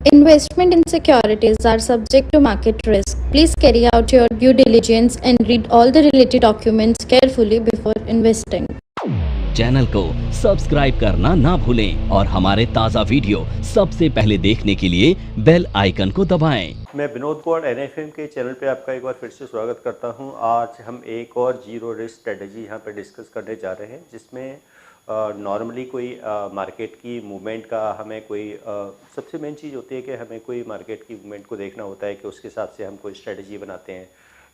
Investment in securities are subject to market risk. Please carry out your due diligence and read all the related documents carefully before investing. Channel को subscribe करना ना भूलें और हमारे ताज़ा video सबसे पहले देखने के लिए बेल आइकन को दबाएं। मैं विनोद गौड़ NFM के चैनल पे आपका एक बार फिर से स्वागत करता हूं। आज हम एक और जीरो रिस्क स्ट्रेटजी यहां पे डिस्कस करने जा रहे हैं, जिसमें नॉर्मली कोई मार्केट की मूवमेंट का हमें कोई सबसे मेन चीज़ होती है कि हमें कोई मार्केट की मूवमेंट को देखना होता है कि उसके हिसाब से हम कोई स्ट्रेटजी बनाते हैं।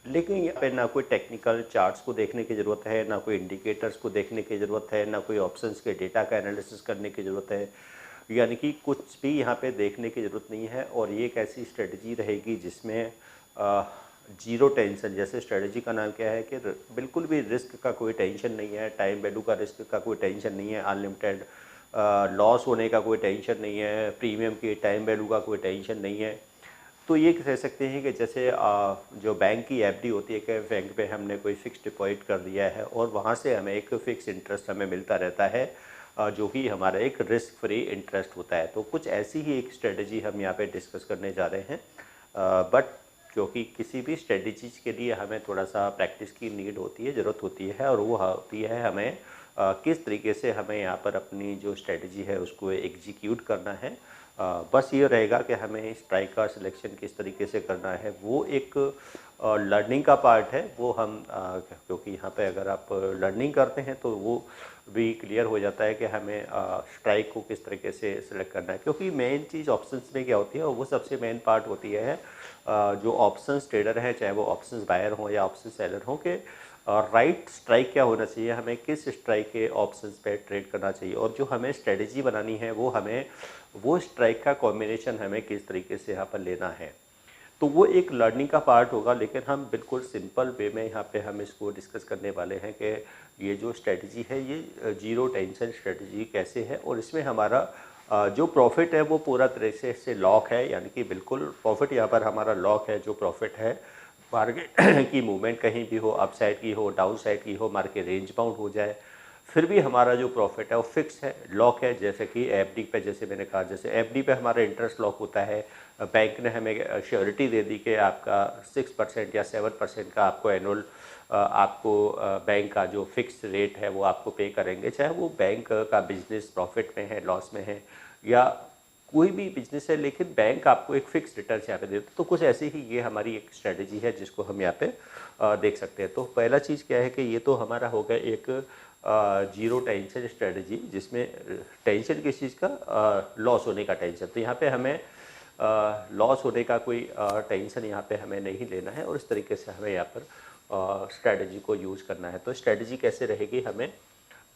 लेकिन यहाँ पे ना कोई टेक्निकल चार्ट्स को देखने की ज़रूरत है, ना कोई इंडिकेटर्स को देखने की ज़रूरत है, ना कोई ऑप्शंस के डेटा का एनालिसिस करने की ज़रूरत है, यानी कि कुछ भी यहाँ पे देखने की ज़रूरत नहीं है। और ये एक ऐसी स्ट्रेटजी रहेगी जिसमें जीरो टेंशन, जैसे स्ट्रेटजी का नाम क्या है कि बिल्कुल भी रिस्क का कोई टेंशन नहीं है, टाइम वैल्यू का रिस्क का कोई टेंशन नहीं है, अनलिमिटेड लॉस होने का कोई टेंशन नहीं है, प्रीमियम की टाइम वैल्यू का कोई टेंशन नहीं है। तो ये कह सकते हैं कि जैसे जो बैंक की FD होती है कि बैंक पे हमने कोई फिक्स डिपॉजिट कर दिया है और वहाँ से हमें एक फ़िक्स इंटरेस्ट हमें मिलता रहता है, जो कि हमारा एक रिस्क फ्री इंटरेस्ट होता है। तो कुछ ऐसी ही एक स्ट्रेटजी हम यहाँ पे डिस्कस करने जा रहे हैं। बट क्योंकि किसी भी स्ट्रेटजीज के लिए हमें थोड़ा सा प्रैक्टिस की नीड होती है, ज़रूरत होती है, और वो होती है हमें किस तरीके से हमें यहाँ पर अपनी जो स्ट्रेटजी है उसको एग्जीक्यूट करना है। बस ये रहेगा कि हमें स्ट्राइक का सिलेक्शन किस तरीके से करना है, वो एक लर्निंग का पार्ट है। वो हम क्योंकि यहाँ पे अगर आप लर्निंग करते हैं तो वो भी क्लियर हो जाता है कि हमें स्ट्राइक को किस तरीके से सिलेक्ट करना है। क्योंकि मेन चीज़ ऑप्शंस में क्या होती है, और वो सबसे मेन पार्ट होती है जो ऑप्शंस ट्रेडर हैं, चाहे वो ऑप्शंस बायर हों या ऑप्शन सेलर हों, कि राइट स्ट्राइक क्या होना चाहिए, हमें किस स्ट्राइक के ऑप्शंस पे ट्रेड करना चाहिए, और जो हमें स्ट्रेटजी बनानी है वो हमें वो स्ट्राइक का कॉम्बिनेशन हमें किस तरीके से यहाँ पर लेना है। तो वो एक लर्निंग का पार्ट होगा। लेकिन हम बिल्कुल सिंपल वे में यहाँ पे हम इसको डिस्कस करने वाले हैं कि ये जो स्ट्रेटजी है ये जीरो टेंशन स्ट्रेटजी कैसे है, और इसमें हमारा जो प्रॉफिट है वो पूरा तरीके से लॉक है, यानी कि बिल्कुल प्रॉफिट यहाँ पर हमारा लॉक है। जो प्रॉफिट है मार्केट की मूवमेंट कहीं भी हो, अप साइड की हो, डाउन साइड की हो, मार्केट रेंज बाउंड हो जाए, फिर भी हमारा जो प्रॉफिट है वो फिक्स है, लॉक है। जैसे कि FD पे, जैसे मैंने कहा, जैसे FD पे हमारा इंटरेस्ट लॉक होता है, बैंक ने हमें श्योरिटी दे दी कि आपका 6% या 7% का आपको एनुअल आपको बैंक का जो फिक्स रेट है वो आपको पे करेंगे, चाहे वो बैंक का बिजनेस प्रॉफिट में है, लॉस में है, या कोई भी बिजनेस है, लेकिन बैंक आपको एक फिक्स रिटर्न यहाँ पे देते। तो कुछ ऐसी ही ये हमारी एक स्ट्रेटजी है जिसको हम यहाँ पे देख सकते हैं। तो पहला चीज़ क्या है कि ये तो हमारा हो गया एक जीरो टेंशन स्ट्रेटजी, जिसमें टेंशन किस चीज़ का, लॉस होने का टेंशन। तो यहाँ पे हमें लॉस होने का कोई टेंशन यहाँ पे हमें नहीं लेना है, और इस तरीके से हमें यहाँ पर स्ट्रेटजी को यूज़ करना है। तो स्ट्रेटजी कैसे रहेगी हमें,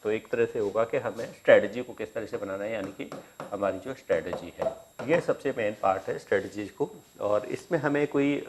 तो एक तरह से होगा कि हमें स्ट्रेटजी को किस तरह से बनाना है, यानी कि हमारी जो स्ट्रेटजी है ये सबसे मेन पार्ट है स्ट्रेटजीज को। और इसमें हमें कोई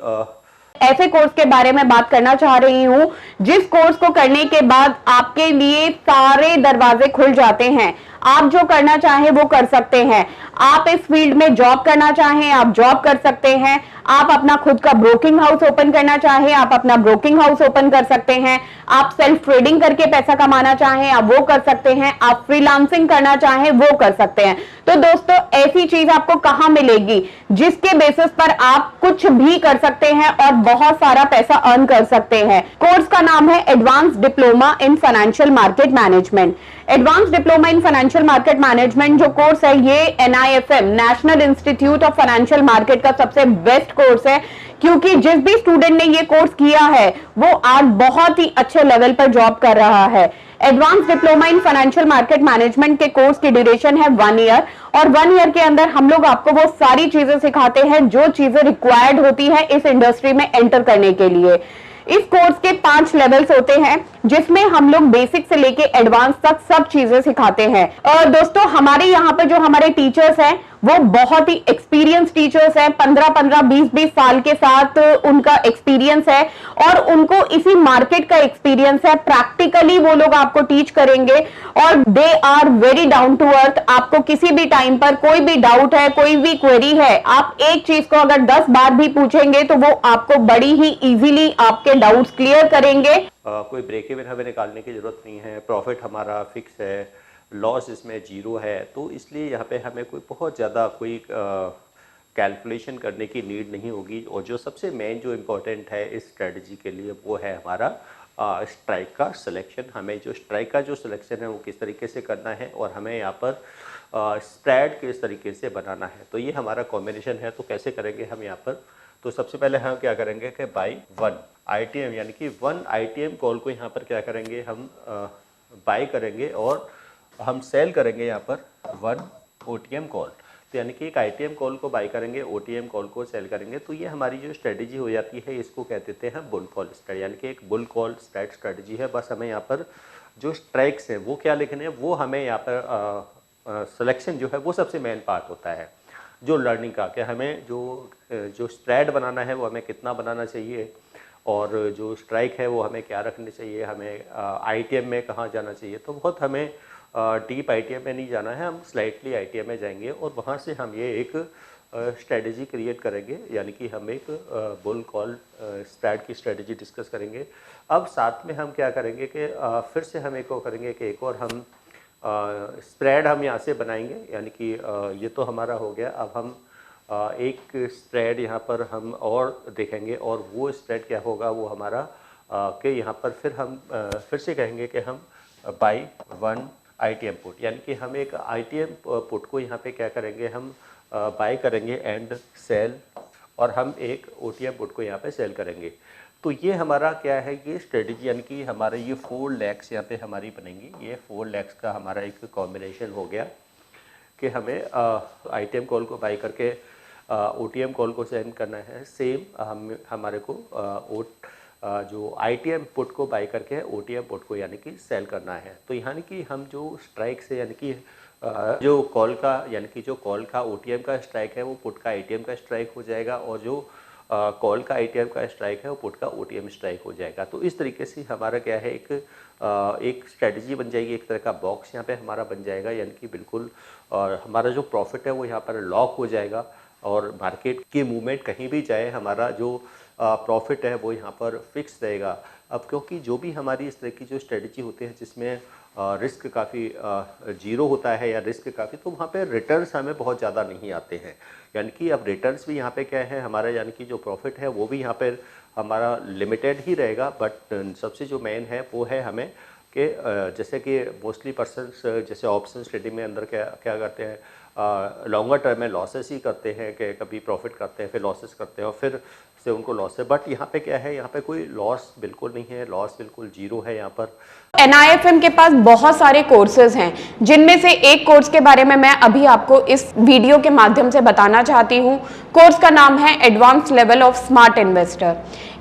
ऐसे कोर्स के बारे में बात करना चाह रही हूं जिस कोर्स को करने के बाद आपके लिए सारे दरवाजे खुल जाते हैं। आप जो करना चाहें वो कर सकते हैं। आप इस फील्ड में जॉब करना चाहें आप जॉब कर सकते हैं। आप अपना खुद का ब्रोकिंग हाउस ओपन करना चाहें आप अपना ब्रोकिंग हाउस ओपन कर सकते हैं। आप सेल्फ ट्रेडिंग करके पैसा कमाना चाहें आप वो कर सकते हैं। आप फ्रीलांसिंग करना चाहें वो कर सकते हैं। तो दोस्तों, ऐसी चीज आपको कहां मिलेगी जिसके बेसिस पर आप कुछ भी कर सकते हैं और बहुत सारा पैसा अर्न कर सकते हैं। कोर्स का नाम है advance diploma in financial market management. Advance diploma in financial market management जो कोर्स है ये NIFM national institute of financial market का सबसे बेस्ट कोर्स है, क्योंकि जिस भी स्टूडेंट ने ये कोर्स किया है वो आज बहुत ही अच्छे लेवल पर जॉब कर रहा है। Advance diploma in financial market management के कोर्स की ड्यूरेशन है 1 ईयर, और 1 ईयर के अंदर हम लोग आपको वो सारी चीजें सिखाते हैं जो चीजें रिक्वायर्ड होती है इस इंडस्ट्री में एंटर करने के लिए। इस कोर्स के 5 लेवल्स होते हैं, जिसमें हम लोग बेसिक से लेके एडवांस तक सब चीजें सिखाते हैं। और दोस्तों, हमारे यहाँ पर जो हमारे टीचर्स हैं वो बहुत ही एक्सपीरियंस टीचर्स हैं। 15-15, 20-20 साल के साथ उनका एक्सपीरियंस है, और उनको इसी मार्केट का एक्सपीरियंस है। प्रैक्टिकली वो लोग आपको टीच करेंगे, और they are very down to earth. आपको किसी भी टाइम पर कोई भी डाउट है, कोई भी क्वेरी है, आप एक चीज को अगर 10 बार भी पूछेंगे तो वो आपको बड़ी ही इजीली आपके डाउट्स क्लियर करेंगे। कोई ब्रेक इवन हमें निकालने की जरूरत नहीं है, प्रॉफिट हमारा फिक्स है, लॉस इसमें जीरो है। तो इसलिए यहाँ पे हमें कोई बहुत ज़्यादा कोई कैलकुलेशन करने की नीड नहीं होगी। और जो सबसे मेन जो इम्पोर्टेंट है इस स्ट्रेटजी के लिए वो है हमारा स्ट्राइक का सिलेक्शन। हमें जो स्ट्राइक का जो सिलेक्शन है वो किस तरीके से करना है और हमें यहाँ पर स्प्रेड किस तरीके से बनाना है, तो ये हमारा कॉम्बिनेशन है। तो कैसे करेंगे हम यहाँ पर, तो सबसे पहले हम क्या करेंगे कि बाई 1 ITM यानी कि 1 ITM कॉल को यहाँ पर क्या करेंगे हम बाई करेंगे और हम सेल करेंगे यहाँ पर 1 OTM कॉल। तो यानी कि एक ITM कॉल को बाई करेंगे, OTM कॉल को सेल करेंगे। तो ये हमारी जो स्ट्रेटजी हो जाती है इसको कह देते हैं बुल कॉल स्ट्रेटजी, यानी कि एक बुल कॉल स्ट्रेटजी है। बस हमें यहाँ पर जो स्ट्राइक्स हैं वो क्या लिखने हैं, वो हमें यहाँ पर सिलेक्शन जो है वो सबसे मेन पार्ट होता है जो लर्निंग का, कि हमें जो स्प्रेड बनाना है वो हमें कितना बनाना चाहिए और जो स्ट्राइक है वो हमें क्या रखनी चाहिए, हमें ITM में कहाँ जाना चाहिए। तो बहुत हमें डीप ITM में नहीं जाना है, हम स्लाइटली ITM में जाएंगे और वहाँ से हम ये एक स्ट्रेटजी क्रिएट करेंगे, यानी कि हम एक बुल कॉल स्प्रेड की स्ट्रेटजी डिस्कस करेंगे। अब साथ में हम क्या करेंगे कि फिर से हम एक और करेंगे कि एक और हम स्प्रेड हम यहाँ से बनाएंगे, यानी कि ये तो हमारा हो गया। अब हम एक स्प्रेड यहाँ पर हम और देखेंगे और वो स्प्रेड क्या होगा वो हमारा कि यहाँ पर फिर हम फिर से कहेंगे कि हम बाई 1 ITM पुट, यानी कि हम एक ITM पुट को यहाँ पे क्या करेंगे हम बाई करेंगे एंड सेल, और हम एक OTM पुट को यहाँ पे सेल करेंगे। तो ये हमारा क्या है, ये स्ट्रेटजी, यानी कि हमारे ये 4 लेग्स यहाँ पे हमारी बनेंगी। ये 4 लेग्स का हमारा एक कॉम्बिनेशन हो गया कि हमें ITM कॉल को बाई करके OTM कॉल को सेंड करना है। सेम हमारे को जो ITM पुट को बाई करके OTM पुट को यानी कि सेल करना है। तो यानी कि हम जो स्ट्राइक से यानी कि जो कॉल का यानी कि जो कॉल का OTM का स्ट्राइक है वो पुट का ITM का स्ट्राइक हो जाएगा, और जो कॉल का ITM का स्ट्राइक है वो पुट का OTM स्ट्राइक हो जाएगा। तो इस तरीके से हमारा क्या है एक स्ट्रेटजी बन जाएगी, एक तरह का बॉक्स यहाँ पे हमारा बन जाएगा, यानी कि बिल्कुल और हमारा जो प्रॉफिट है वो यहाँ पर लॉक हो जाएगा और मार्केट की मूवमेंट कहीं भी जाए हमारा जो प्रॉफिट है वो यहाँ पर फिक्स रहेगा। अब क्योंकि जो भी हमारी इस तरह की जो स्ट्रेटजी होती है जिसमें रिस्क काफ़ी जीरो होता है या रिस्क काफ़ी, तो वहाँ पे रिटर्न्स हमें बहुत ज़्यादा नहीं आते हैं। यानी कि अब रिटर्न्स भी यहाँ पे क्या है हमारा, यानी कि जो प्रॉफिट है वो भी यहाँ पे हमारा लिमिटेड ही रहेगा। बट सबसे जो मेन है वो है हमें कि जैसे कि मोस्टली पर्सनस जैसे ऑप्शन ट्रेडिंग में अंदर क्या क्या करते हैं, लॉन्गर टर्म में लॉसेस ही करते हैं कि कभी प्रॉफिट करते हैं फिर लॉसेस करते हैं और फिर से उनको लॉस है। बट यहाँ पे क्या है, यहाँ पे कोई लॉस बिल्कुल नहीं है, लॉस बिल्कुल जीरो है यहाँ पर। NIFM के पास बहुत सारे कोर्सेज हैं, जिनमें से एक कोर्स के बारे में मैं अभी आपको इस वीडियो के माध्यम से बताना चाहती हूँ। कोर्स का नाम है advance level of smart investor.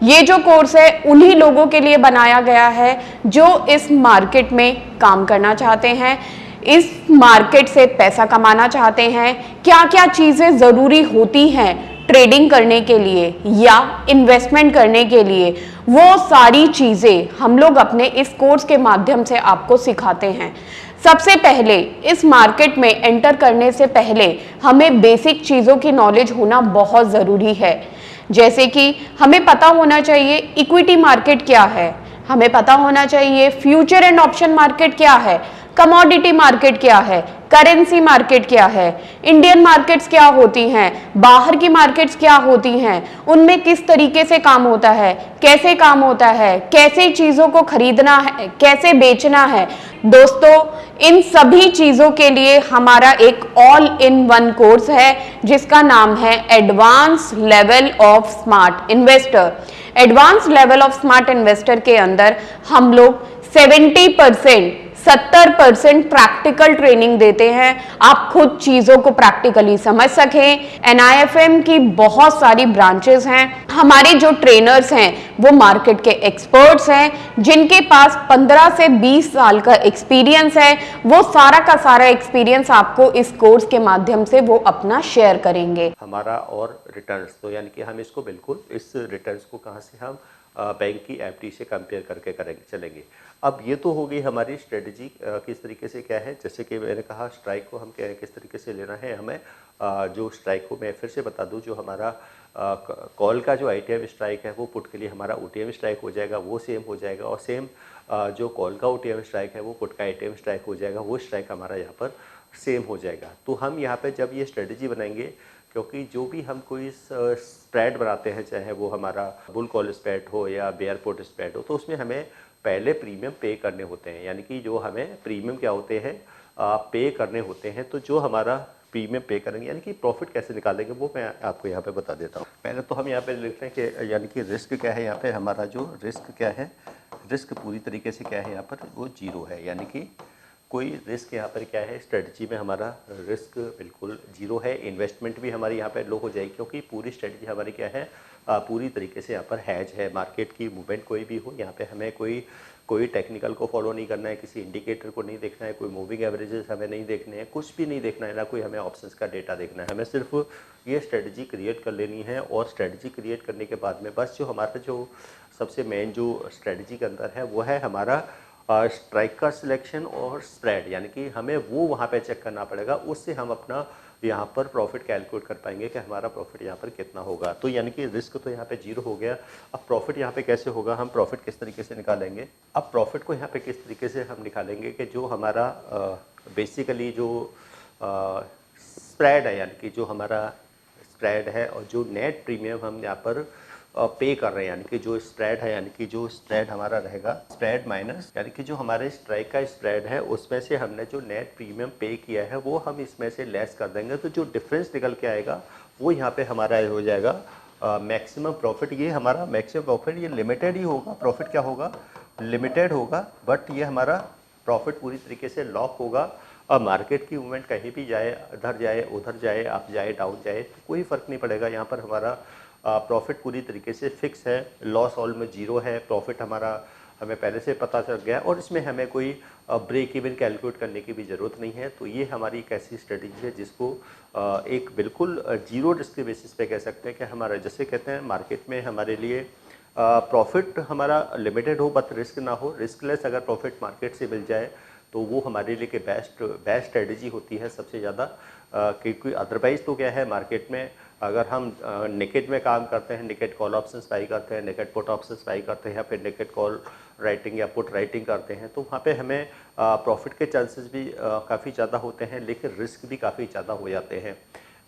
ये जो कोर्स है उन्हीं लोगों के लिए बनाया गया है जो इस मार्केट में काम करना चाहते हैं, इस मार्केट से पैसा कमाना चाहते हैं। क्या क्या चीजें जरूरी होती हैं ट्रेडिंग करने के लिए या इन्वेस्टमेंट करने के लिए, वो सारी चीजें हम लोग अपने इस कोर्स के माध्यम से आपको सिखाते हैं। सबसे पहले इस मार्केट में एंटर करने से पहले हमें बेसिक चीजों की नॉलेज होना बहुत जरूरी है। जैसे कि हमें पता होना चाहिए इक्विटी मार्केट क्या है, हमें पता होना चाहिए फ्यूचर एंड ऑप्शन मार्केट क्या है, कमोडिटी मार्केट क्या है, करेंसी मार्केट क्या है, इंडियन मार्केट्स क्या होती हैं, बाहर की मार्केट्स क्या होती हैं, उनमें किस तरीके से काम होता है, कैसे काम होता है, कैसे चीजों को खरीदना है, कैसे बेचना है। दोस्तों, इन सभी चीजों के लिए हमारा एक ऑल इन वन कोर्स है जिसका नाम है advance level of smart investor. Advance level of smart investor के अंदर हम लोग 70% प्रैक्टिकल ट्रेनिंग देते हैं, आप खुद चीजों को प्रैक्टिकली समझ सकें। NIFM की बहुत सारी ब्रांचेस हैं, हमारे जो ट्रेनर्स हैं वो मार्केट के एक्सपर्ट्स हैं जिनके पास 15 से 20 साल का एक्सपीरियंस है। वो सारा का सारा एक्सपीरियंस आपको इस कोर्स के माध्यम से वो अपना शेयर करेंगे। हमारा और रिटर्न्स, तो यानी कि हम इसको बिल्कुल इस रिटर्न्स को कहाँ से हम बैंक की FD से कंपेयर करके करेंगे चलेंगे। अब ये तो हो गई हमारी स्ट्रेटजी किस तरीके से क्या है। जैसे कि मैंने कहा स्ट्राइक को हम क्या किस तरीके से लेना है, हमें जो स्ट्राइक को मैं फिर से बता दूं, जो हमारा कॉल का जो ITM स्ट्राइक है वो पुट के लिए हमारा OTM स्ट्राइक हो जाएगा, वो सेम हो जाएगा। और सेम जो कॉल का OTM स्ट्राइक है वो पुट का ITM स्ट्राइक हो जाएगा, वो स्ट्राइक हमारा यहाँ पर सेम हो जाएगा। तो हम यहाँ पे जब ये स्ट्रेटजी बनाएंगे क्योंकि जो भी हम कोई स्प्रेड बनाते हैं, चाहे वो हमारा बुल कॉल स्प्रेड हो या बेयर पुट स्प्रेड हो, तो उसमें हमें पहले प्रीमियम पे करने होते हैं। यानी कि जो हमें प्रीमियम क्या होते हैं, पे करने होते हैं। तो जो हमारा प्रीमियम पे करेंगे, यानी कि प्रॉफिट कैसे निकालेंगे, वो मैं आपको यहाँ पे बता देता हूँ। पहले तो हम यहाँ पे लिख रहे हैं कि यानी कि रिस्क क्या है, यहाँ पे हमारा जो रिस्क क्या है, रिस्क पूरी तरीके से क्या है यहाँ पर, वो 0 है। यानी कि कोई रिस्क यहाँ पर क्या है, स्ट्रेटजी में हमारा रिस्क बिल्कुल 0 है। इन्वेस्टमेंट भी हमारी यहाँ पर लो हो जाएगी, क्योंकि पूरी स्ट्रेटजी हमारी क्या है, पूरी तरीके से यहाँ पर हैज है। मार्केट की मूवमेंट कोई भी हो, यहाँ पे हमें कोई टेक्निकल को फॉलो नहीं करना है, किसी इंडिकेटर को नहीं देखना है, कोई मूविंग एवरेजेस हमें नहीं देखने हैं, कुछ भी नहीं देखना है, ना कोई हमें ऑप्शंस का डेटा देखना है। हमें सिर्फ ये स्ट्रेटजी क्रिएट कर लेनी है, और स्ट्रेटजी क्रिएट करने के बाद में बस जो हमारा जो सबसे मेन जो स्ट्रेटजी के अंदर है, वो है हमारा स्ट्राइक का सिलेक्शन और स्प्रेड। यानी कि हमें वो वहाँ पे चेक करना पड़ेगा, उससे हम अपना यहाँ पर प्रॉफिट कैलकुलेट कर पाएंगे कि हमारा प्रॉफिट यहाँ पर कितना होगा। तो यानी कि रिस्क तो यहाँ पे 0 हो गया। अब प्रॉफिट यहाँ पे कैसे होगा, हम प्रॉफिट किस तरीके से निकालेंगे। अब प्रॉफिट को यहाँ पे किस तरीके से हम निकालेंगे कि जो हमारा बेसिकली जो स्प्रेड है, यानी कि जो हमारा स्प्रेड है और जो नेट प्रीमियम हम यहाँ पर पे कर रहे हैं, यानी कि जो स्प्रेड है, यानी कि जो स्प्रेड हमारा रहेगा, स्प्रेड माइनस यानी कि जो हमारे स्ट्राइक का स्प्रेड है, उसमें से हमने जो नेट प्रीमियम पे किया है वो हम इसमें से लेस कर देंगे। तो जो डिफरेंस निकल के आएगा वो यहाँ पे हमारा हो जाएगा मैक्सिमम प्रॉफिट। ये हमारा मैक्सिमम प्रॉफिट ये लिमिटेड ही होगा, प्रॉफिट क्या होगा, लिमिटेड होगा, बट ये हमारा प्रॉफिट पूरी तरीके से लॉक होगा। अब मार्केट की मूवमेंट कहीं भी जाए, इधर जाए उधर जाए, अप जाए डाउन जाए, तो कोई फ़र्क नहीं पड़ेगा। यहाँ पर हमारा प्रॉफिट पूरी तरीके से फिक्स है, लॉस ऑल में 0 है। प्रॉफिट हमारा हमें पहले से पता चल गया, और इसमें हमें कोई ब्रेक इवन कैलकुलेट करने की भी ज़रूरत नहीं है। तो ये हमारी एक ऐसी स्ट्रेटजी है जिसको एक बिल्कुल 0 रिस्क के बेसिस पे कह सकते हैं कि हमारा, जैसे कहते हैं मार्केट में हमारे लिए प्रॉफिट हमारा लिमिटेड हो बट रिस्क ना हो, रिस्कलेस अगर प्रॉफिट मार्केट से मिल जाए तो वो हमारे लिए के बेस्ट स्ट्रेटजी होती है सबसे ज़्यादा। क्योंकि अदरवाइज़ तो क्या है, मार्केट में अगर हम नेकेड में काम करते हैं, नेकेड कॉल ऑप्शंस बाई करते हैं, नेकेड पुट ऑप्शंस बाई करते हैं, या फिर नेकेड कॉल राइटिंग या पुट राइटिंग करते हैं, तो वहाँ पे हमें प्रॉफिट के चांसेस भी काफ़ी ज़्यादा होते हैं, लेकिन रिस्क भी काफ़ी ज़्यादा हो जाते हैं।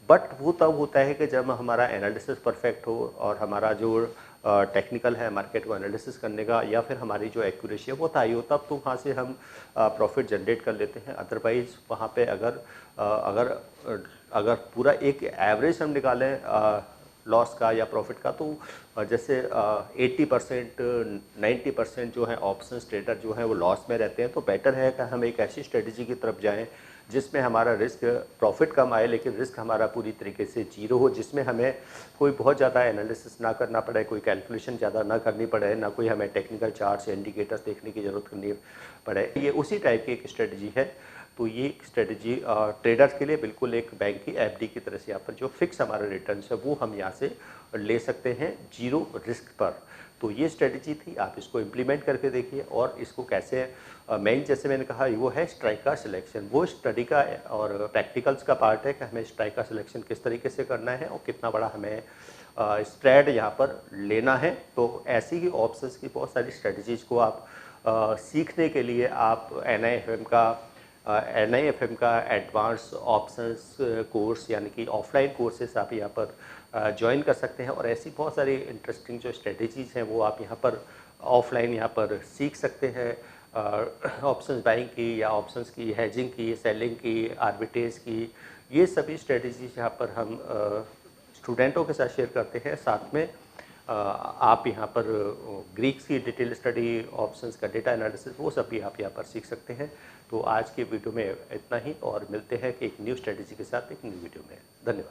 बट वो तब होता है कि जब हमारा एनालिसिस परफेक्ट हो, और हमारा जो टेक्निकल है मार्केट को एनालिसिस करने का, या फिर हमारी जो एक्यूरेसी है वो ताई हो, तब तो वहाँ से हम प्रॉफिट जनरेट कर लेते हैं। अदरवाइज़ वहाँ पे अगर पूरा एक एवरेज हम निकालें लॉस का या प्रॉफिट का, तो जैसे 80% 90% जो है ऑप्शंस ट्रेडर जो है वो लॉस में रहते हैं। तो बेटर है कि हम एक ऐसी स्ट्रेटजी की तरफ जाएं जिसमें हमारा रिस्क, प्रॉफिट कम आए लेकिन रिस्क हमारा पूरी तरीके से 0 हो, जिसमें हमें कोई बहुत ज़्यादा एनालिसिस ना करना पड़े, कोई कैलकुलेशन ज़्यादा ना करनी पड़े, ना कोई हमें टेक्निकल चार्ट्स या इंडिकेटर्स देखने की ज़रूरत करनी पड़े। ये उसी टाइप की एक स्ट्रेटजी है। तो ये स्ट्रेटजी ट्रेडर्स के लिए बिल्कुल एक बैंक की एफडी की तरह से यहाँ पर जो फिक्स हमारा रिटर्न है वो हम यहाँ से ले सकते हैं 0 रिस्क पर। तो ये स्ट्रेटजी थी, आप इसको इम्प्लीमेंट करके देखिए। और इसको कैसे मेन, जैसे मैंने कहा, वो है स्ट्राइक का सिलेक्शन। वो स्टडी का और प्रैक्टिकल्स का पार्ट है कि हमें स्ट्राइक का सिलेक्शन किस तरीके से करना है और कितना बड़ा हमें स्प्रेड यहाँ पर लेना है। तो ऐसी ही ऑप्शंस की बहुत सारी स्ट्रेटजीज़ को आप सीखने के लिए आप NIFM का एडवांस ऑप्शंस कोर्स, यानी कि ऑफलाइन कोर्सेस आप यहाँ पर ज्वाइन कर सकते हैं। और ऐसी बहुत सारी इंटरेस्टिंग जो स्ट्रेटजीज़ हैं वो आप यहाँ पर ऑफलाइन यहाँ पर सीख सकते हैं। ऑप्शंस बाइंग की, या ऑप्शंस की हेजिंग की, सेलिंग की, आर्बिट्रेज की, ये सभी स्ट्रेटजीज़ यहाँ पर हम स्टूडेंटों के साथ शेयर करते हैं। साथ में आप यहाँ पर ग्रीक्स की डिटेल स्टडी, ऑप्शंस का डेटा एनालिसिस, वो सब भी आप यहाँ पर सीख सकते हैं। तो आज के वीडियो में इतना ही, और मिलते हैं कि एक न्यू स्ट्रेटजी के साथ एक न्यू वीडियो में। धन्यवाद।